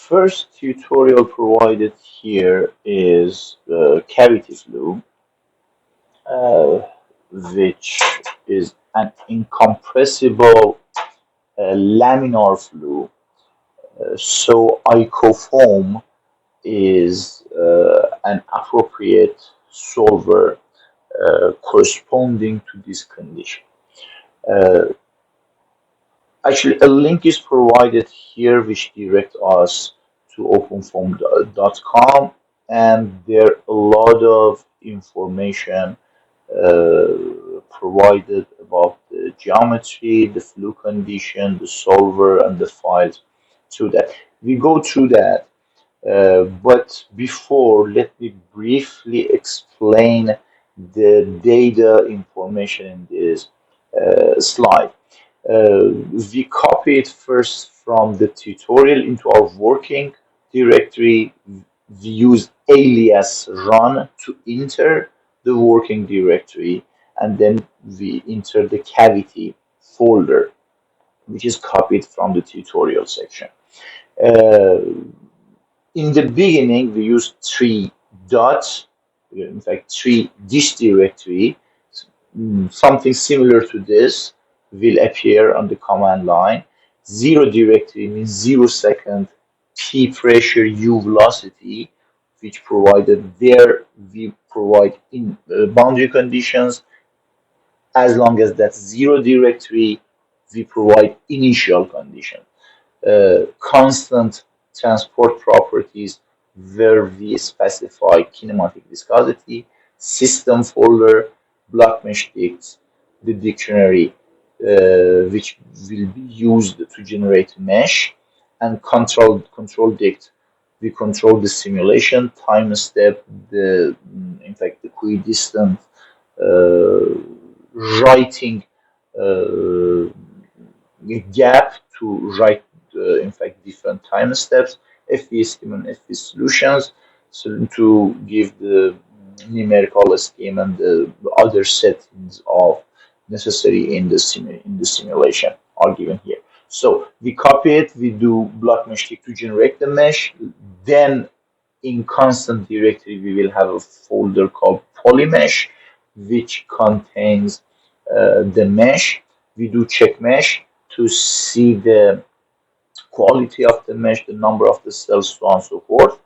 First tutorial provided here is the cavity flue, uh, which is an incompressible laminar flue. So icofoam is an appropriate solver corresponding to this condition. Uh, Actually, a link is provided here which directs us to openfoam.com, and there are a lot of information uh, provided about the geometry, the flue condition, the solver, and the files through that. We go through that, but before, let me briefly explain the data information in this slide. We copy it first from the tutorial into our working directory. We use alias run to enter the working directory, and then we enter the cavity folder, which is copied from the tutorial section. Uh, in the beginning, we use three dots, in fact, three disk directory. Something similar to this will appear on the command line. Zero directory means 0 second P pressure U velocity, which provided there we provide in boundary conditions. As long as that's zero directory, we provide initial condition. Constant transport properties where we specify kinematic viscosity, system folder, block mesh dicts, the dictionary which will be used to generate mesh, and control dict. We control the simulation, time step, the in fact the equidistant uh, writing uh, gap to write in fact different time steps, FV scheme and FV solutions, so to give the numerical scheme and the other settings of necessary in the simulation are given here. So we copy it, we do block mesh tick to generate the mesh, then in constant directory we will have a folder called polymesh, which contains the mesh. We do check mesh to see the quality of the mesh, the number of the cells, so on and so forth.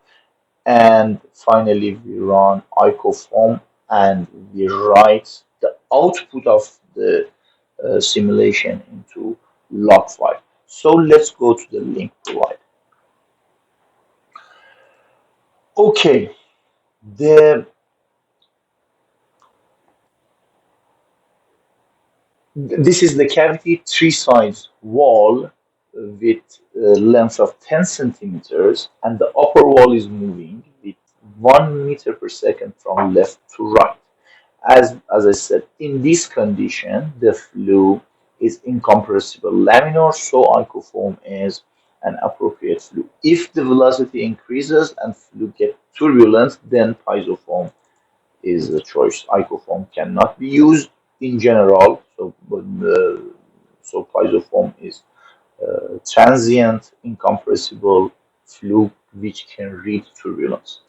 And finally, we run icofoam and we write the output of the simulation into log file. So let's go to the link provided. Okay, the this is the cavity, three sides wall with length of 10 centimeters, and the upper wall is moving with 1 meter per second from left to right. As I said, in this condition, the flue is incompressible laminar, so icofoam is an appropriate flue. If the velocity increases and flue get turbulent, then piezofoam is the choice. Icofoam cannot be used in general, so piezofoam is transient, incompressible flue which can read turbulence.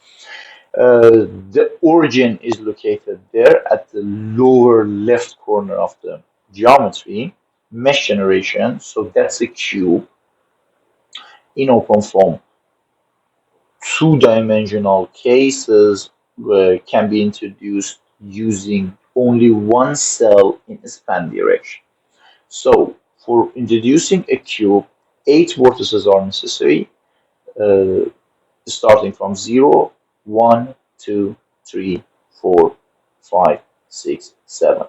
The origin is located there at the lower left corner of the geometry. Mesh generation, so that's a cube in OpenFoam. Two-dimensional cases can be introduced using only one cell in a span direction. So for introducing a cube, 8 vertices are necessary, uh, starting from 0, 1, 2, 3, 4, 5, 6, 7.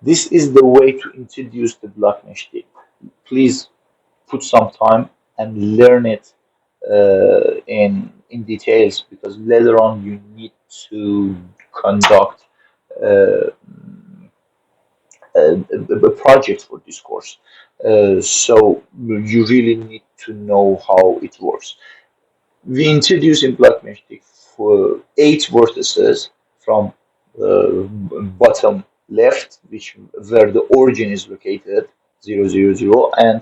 This is the way to introduce the block mesh tip. Please put some time and learn it in details, because later on you need to conduct uh, a project for this course. So you really need to know how it works. We introduce in block mesh for 8 vertices from bottom left, which where the origin is located, 0, 0, 0, and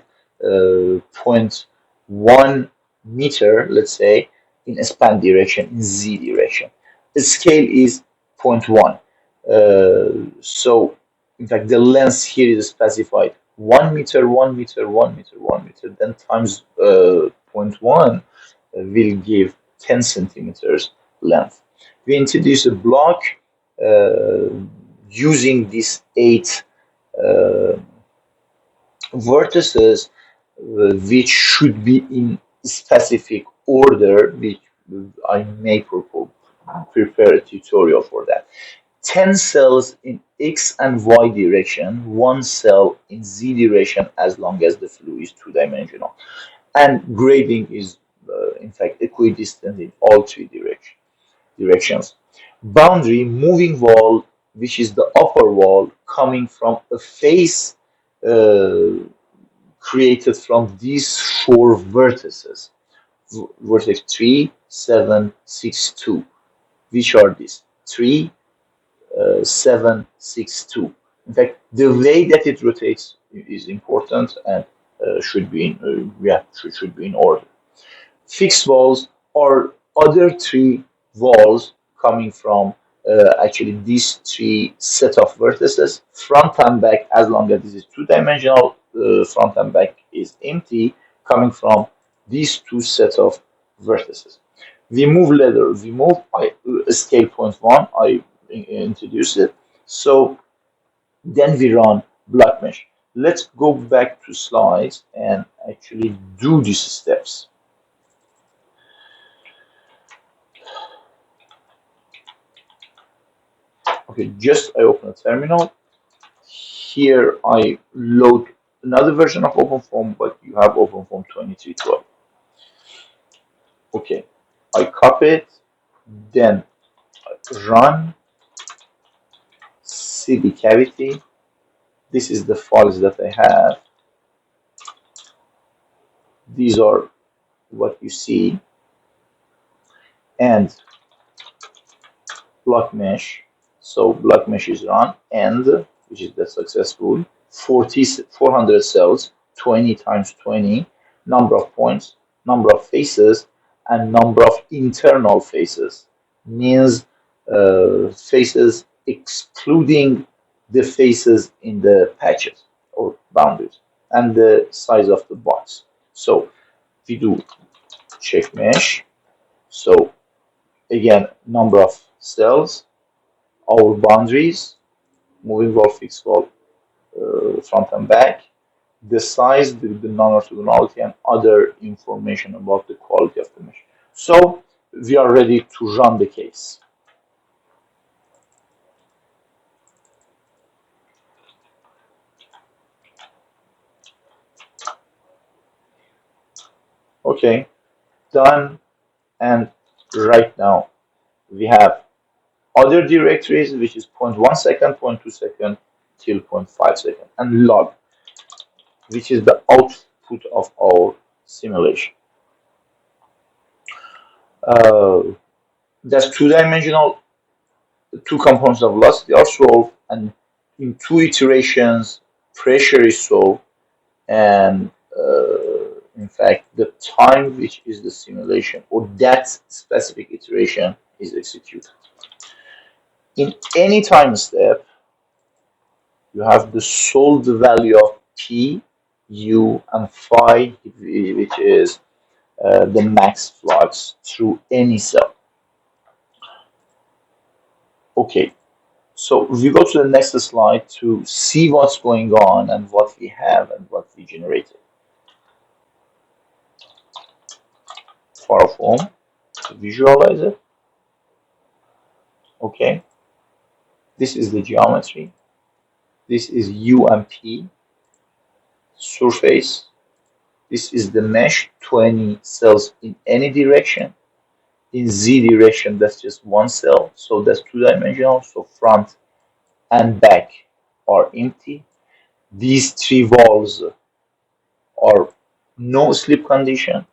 point 1 meter, let's say, in span direction, in z direction. The scale is zero point 0.1. So, in fact, the length here is specified 1 meter, 1 meter, 1 meter, 1 meter, then times zero point 0.1 will give 10 centimeters length. We introduce a block uh, using these 8 uh, vertices, which should be in specific order, which I may prepare a tutorial for that. 10 cells in X and Y direction, 1 cell in Z direction as long as the fluid is two-dimensional. And grading is, in fact, equidistant in all three directions. Boundary, moving wall, which is the upper wall coming from a face uh, created from these 4 vertices, vertex 3, 7, 6, 2. Which are these? 3, 7, 6, 2. In fact, the way that it rotates is important and should be in should be in order. Fixed walls or other 3 walls coming from actually these 3 set of vertices, front and back, as long as this is two-dimensional, front and back is empty, coming from these 2 sets of vertices. We move letter, we move scale point 1, I introduced it. So then we run block mesh. Let's go back to slides and actually do these steps. Okay, just I open a terminal. Here I load another version of OpenFoam, but you have OpenFoam 2312. Okay, I copy it, then I run cd cavity. This is the files that I have. These are what you see, and block mesh. So block mesh is run, and which is the successful 400 cells, 20 times 20, number of points, number of faces, and number of internal faces. Means faces excluding the faces in the patches or boundaries, and the size of the box. So we do check mesh. So again, number of cells, our boundaries, moving wall, fixed wall, front and back, the size, the non-orthogonality, and other information about the quality of the mesh. So we are ready to run the case. Okay, done. And right now we have other directories, which is 0.1 second, 0.2 second, till 0.5 second, and log, which is the output of our simulation. Uh, that's two-dimensional, 2 components of velocity are solved, and in 2 iterations, pressure is solved, and in fact, the time which is the simulation or that specific iteration is executed. In any time step, you have the solved value of P, U, and phi, which is the max flux through any cell. Okay, so we go to the next slide to see what's going on and what we have and what we generated. paraFoam to visualize it. Okay, this is the geometry. This is U and P surface. This is the mesh, 20 cells in any direction. In Z direction, that's just 1 cell, so that's two-dimensional. So front and back are empty. These 3 walls are no slip condition.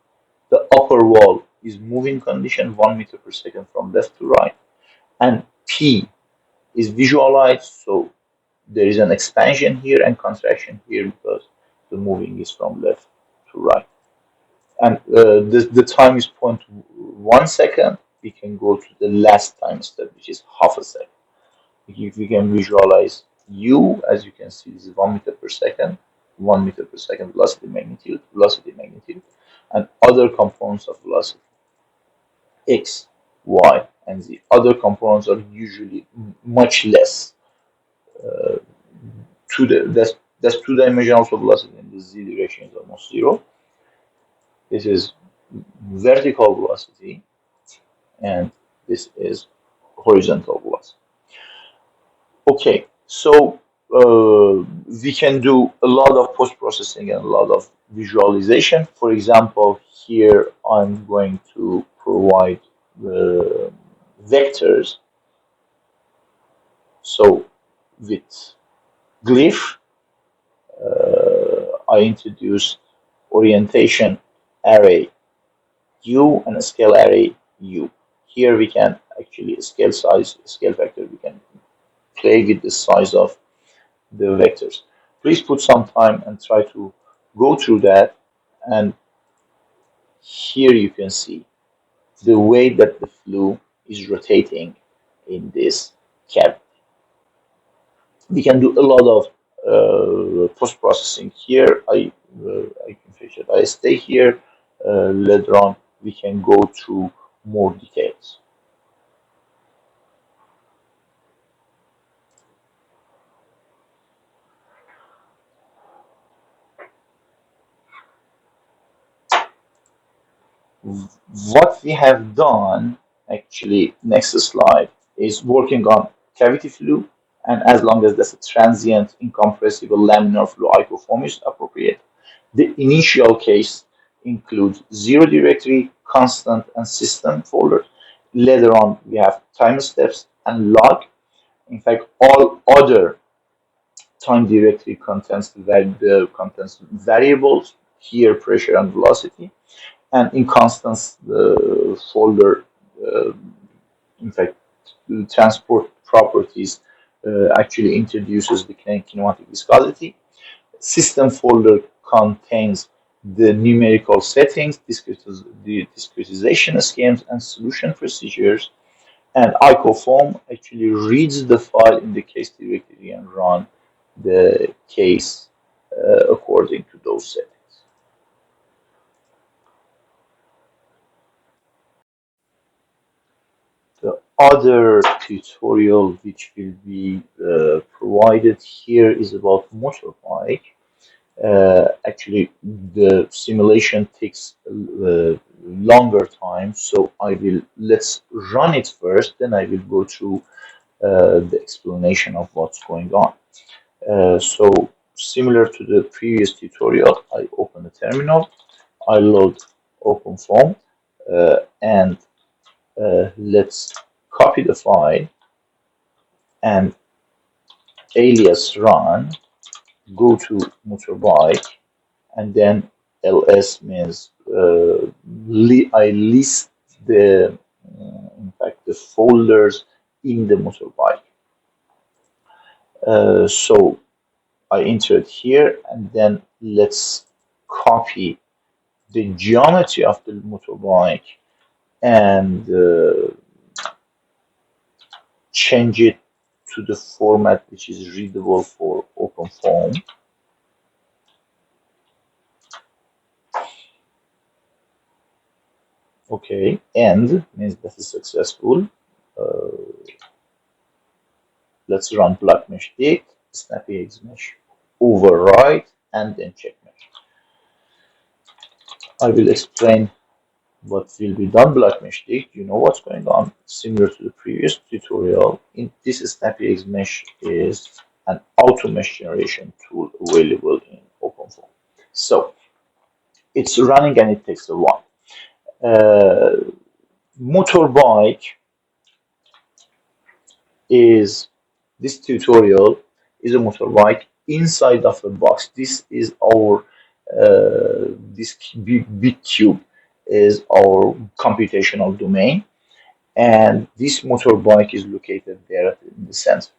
The upper wall is moving condition, 1 meter per second from left to right. And P is visualized, so there is an expansion here and contraction here because the moving is from left to right. and the time is 0.1 second. We can go to the last time step, which is half a second. If we can visualize u, as you can see, this is 1 meter per second, 1 meter per second velocity magnitude, and other components of velocity, x, y, and z. Other components are usually much less. Uh, that's two-dimensional velocity, and the z direction is almost zero. This is vertical velocity, and this is horizontal velocity. Okay, so we can do a lot of post-processing and a lot of visualization. For example, here I'm going to provide the vectors. So with glyph, I introduced orientation array u and a scale array u. Here we can actually scale factor, we can play with the size of the vectors. Please put some time and try to go through that. And here you can see the way that the flume is rotating in this cavity. We can do a lot of post-processing here. I can finish it. I stay here. Later on, we can go through more details. What we have done, actually, next slide, is working on cavity flow, and as long as that's a transient, incompressible laminar flow, icofoam is appropriate. The initial case includes zero directory, constant, and system folders. Later on, we have time steps and log. In fact, all other time directory contains variables, here pressure and velocity, and in constants folder, uh, in fact, transport properties actually introduces the kinematic viscosity. System folder contains the numerical settings, the discretization schemes, and solution procedures. And icofoam actually reads the file in the case directory and run the case according to those settings. The other tutorial which will be provided here is about motorbike. Actually, the simulation takes longer time, so let's run it first, then I will go through the explanation of what's going on. So similar to the previous tutorial, I open the terminal, I load OpenFoam, and let's copy the file and alias run, go to motorbike, and then ls means I list in fact, the folders in the motorbike. So I enter it here, and then let's copy the geometry of the motorbike and change it to the format which is readable for OpenFoam. Okay, end means that is successful. Let's run block mesh dict, snappy X mesh, override, and then check mesh. I will explain what will be done block mesh dict. You know what's going on. Similar to the previous tutorial, in this snappy X mesh is an auto mesh generation tool available in OpenFoam. So it's running and it takes a while. Motorbike is this tutorial is a motorbike inside of a box. This is our this big cube is our computational domain, and this motorbike is located there in the center.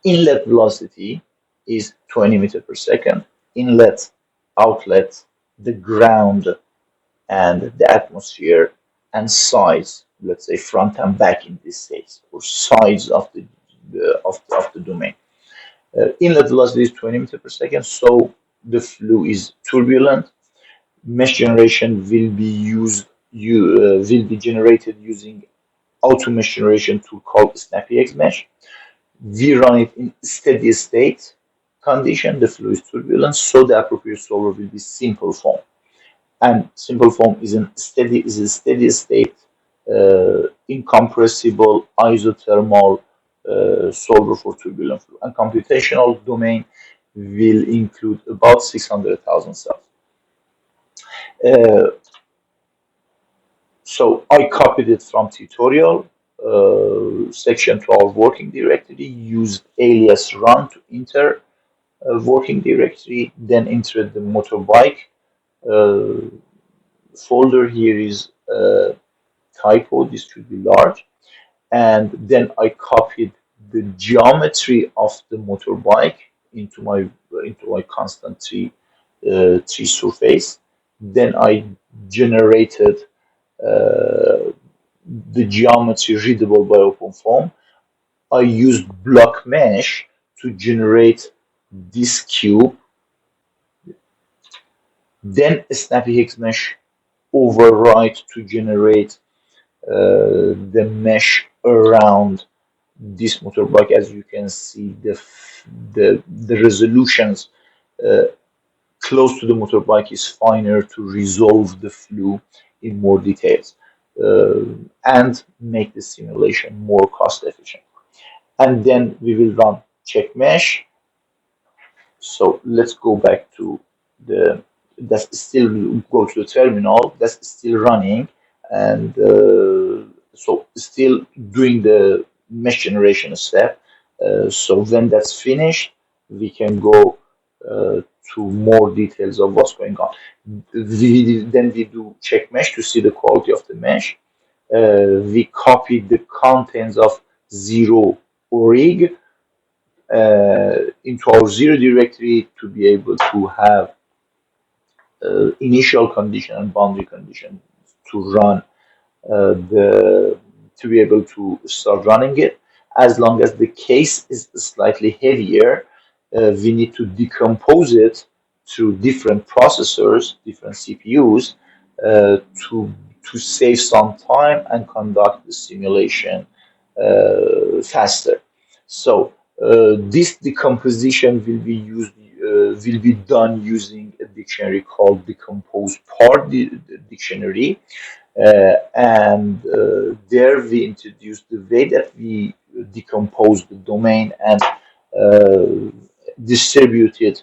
Inlet velocity is 20 meters per second. Inlet, outlet, the ground and the atmosphere and size, let's say front and back in this case, or size of the domain. Inlet velocity is 20 meters per second, so the flow is turbulent. Mesh generation will be generated using auto mesh generation tool called SnappyX Mesh. We run it in steady state condition. The flow is turbulent, so the appropriate solver will be simple foam. And simple foam is a steady state, incompressible, isothermal solver for turbulent flow. And computational domain will include about 600,000 cells. Uh, so I copied it from tutorial, section 12 working directory, used alias run to enter working directory, then entered the motorbike uh, folder. Here is typo, this should be large. And then I copied the geometry of the motorbike into my constant tree surface. Then I generated uh, the geometry readable by OpenFoam. I used block mesh to generate this cube. Then SnappyX mesh override to generate the mesh around this motorbike. As you can see, the resolutions uh, close to the motorbike is finer to resolve the flow in more details uh, and make the simulation more cost efficient. And then we will run check mesh. So let's go back to the that's still go to the terminal that's still running, and so still doing the mesh generation step. So when that's finished, we can go to more details of what's going on. Then we do check mesh to see the quality of the mesh. We copy the contents of zero rig into our zero directory to be able to have initial condition and boundary condition to run the to be able to start running it. As long as the case is slightly heavier, we need to decompose it through different processors, different CPUs, to save some time and conduct the simulation faster. So this decomposition will be done using a dictionary called decompose part dictionary, and there we introduce the way that we decompose the domain and uh, distribute it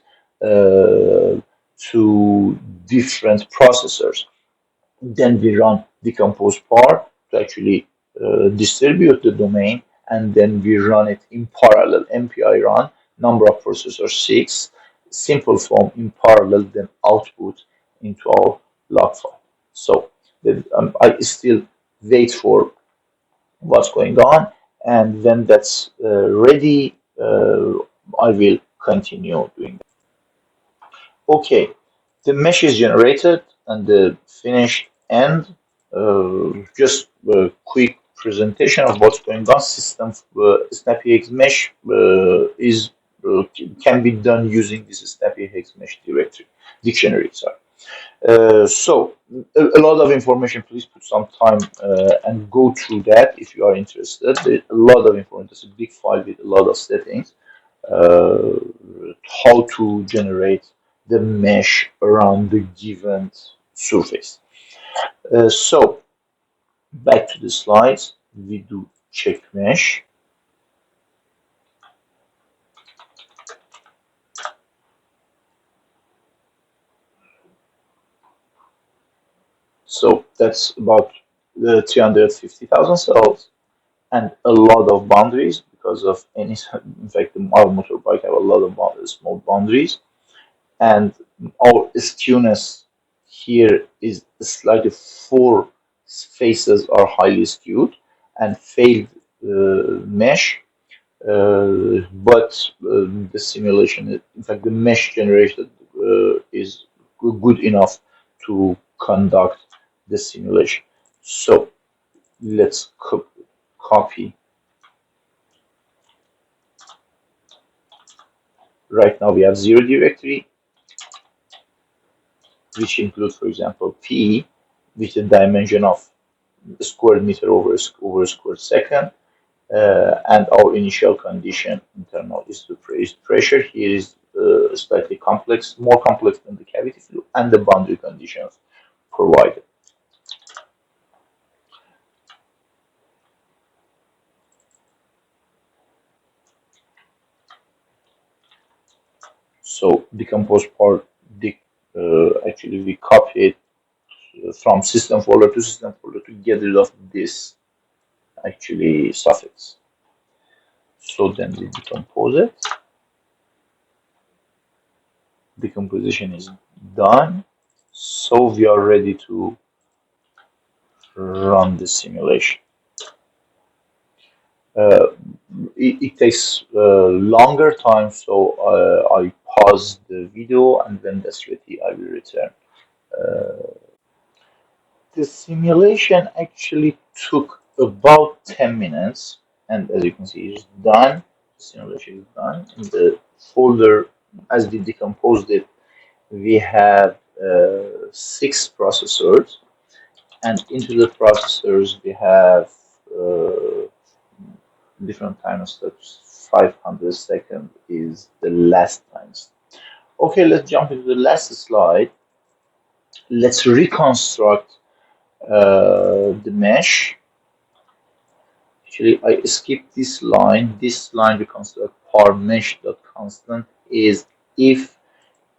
to different processors. Then we run decompose part to actually distribute the domain, and then we run it in parallel. MPI run, number of processors 6, simple form in parallel, then output into our log file. So I still wait for what's going on, and when that's ready, I will continue doing that. Okay, the mesh is generated and the finished end. Just a quick presentation of what's going on. System SnappyX mesh is can be done using this SnappyX mesh directory dictionary. Sorry. So a lot of information. Please put some time and go through that if you are interested. A lot of information. It's a big file with a lot of settings. Uh, how to generate the mesh around the given surface. So back to the slides. We do check mesh. So that's about 350,000 cells and a lot of boundaries because of any. In fact, our motorbike have a lot of small boundaries, and our skewness here is slightly four faces are highly skewed and failed mesh, but the simulation, in fact, the mesh generation is good enough to conduct the simulation. So let's copy. Right now we have zero directory, which includes, for example, P, with a dimension of square meter over square second, and our initial condition internal is to raise pressure. Here is slightly complex, more complex than the cavity flow, and the boundary conditions provided. So decomposed part, actually we copy it from system folder to system folder to get rid of this actually suffix. So then we decompose it. Decomposition is done. So we are ready to run the simulation. Uh, it takes longer time, so I pause the video, and when that's ready, I will return. The simulation actually took about 10 minutes, and as you can see, it's done. The simulation is done. In the folder, as we decomposed it, we have 6 processors, and into the processors, we have different time steps. 500 seconds is the last time step. Okay, let's jump into the last slide. Let's reconstruct the mesh. Actually, I skipped this line. This line reconstruct par mesh dot constant is if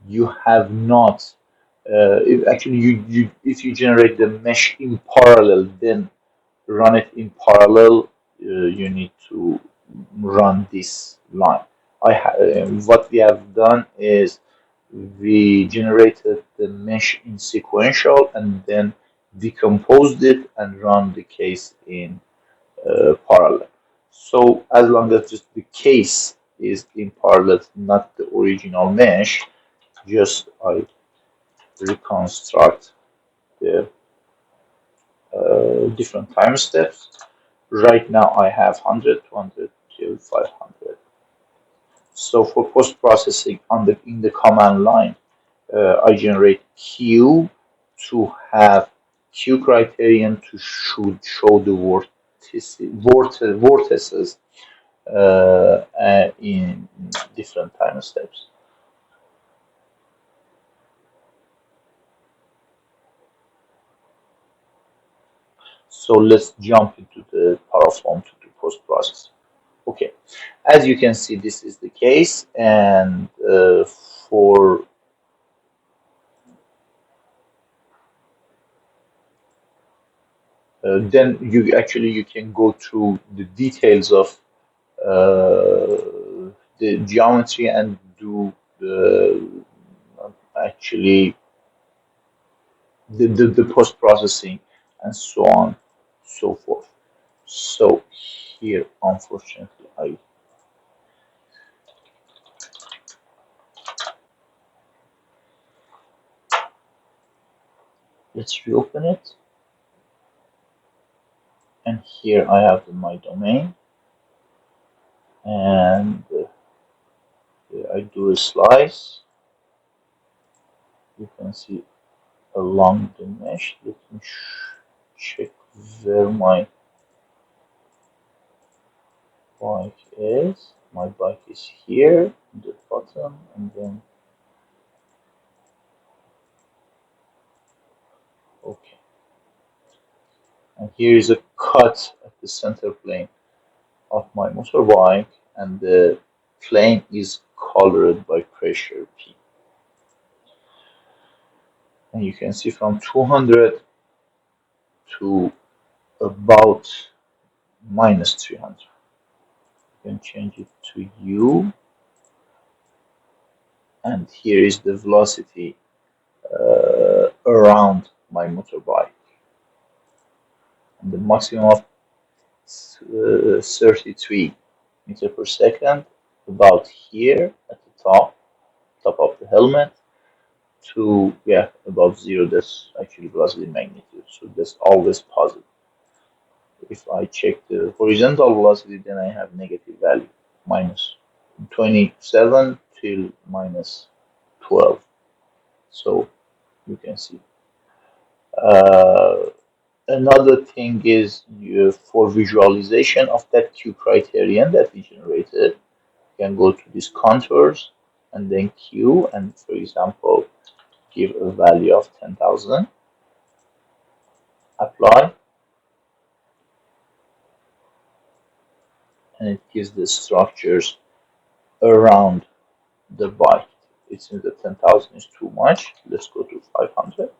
you have not if actually if you generate the mesh in parallel, then run it in parallel. You need to run this line. What we have done is we generated the mesh in sequential and then decomposed it and run the case in parallel. So as long as just the case is in parallel, not the original mesh, just I reconstruct the different time steps. Right now I have 100, 200 till 500. So for post processing in the command line, I generate Q to have Q criterion to show the vortices in different time steps. So let's jump into the paraFoam to do post processing. Okay, as you can see, this is the case, and for then you can go through the details of the geometry and do the actually the post processing and so on, so forth. So here, unfortunately, I let's reopen it, and here I have my domain, and I do a slice. You can see along the mesh. Let me check where my bike is. My bike is here, the bottom, and then okay. And here is a cut at the center plane of my motorbike, and the plane is colored by pressure P. And you can see from 200 to about minus 300. You can change it to U, and here is the velocity around my motorbike. And the maximum of 33 meter per second, about here at the top of the helmet. to, yeah, above zero, that's actually velocity magnitude. So that's always positive. If I check the horizontal velocity, then I have negative value, minus 27 till minus 12. So you can see. Uh, Another thing is for visualization of that Q criterion that we generated, you can go to these contours and then Q, and for example, give a value of 10,000, apply, and it gives the structures around the bike. It seems that 10,000 is too much. Let's go to 500.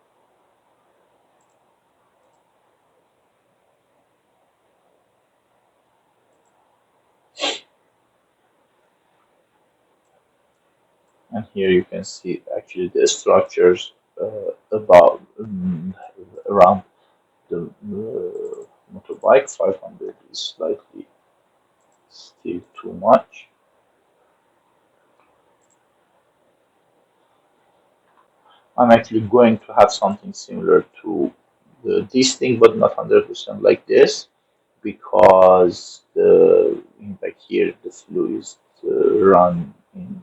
And here you can see actually the structures about around the motorbike. 500 is slightly still too much. I'm actually going to have something similar to this thing, but not 100% like this, because the impact here, the flow is run in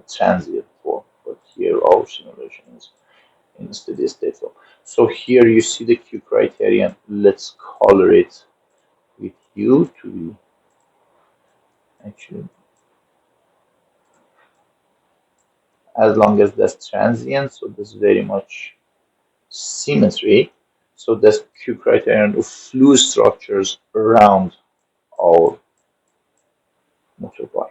transient form, but here our simulation is in steady state form. So here you see the Q criterion. Let's color it with hue to be actually, as long as that's transient, so there's very much symmetry. So that's Q criterion of fluid structures around our motorbike.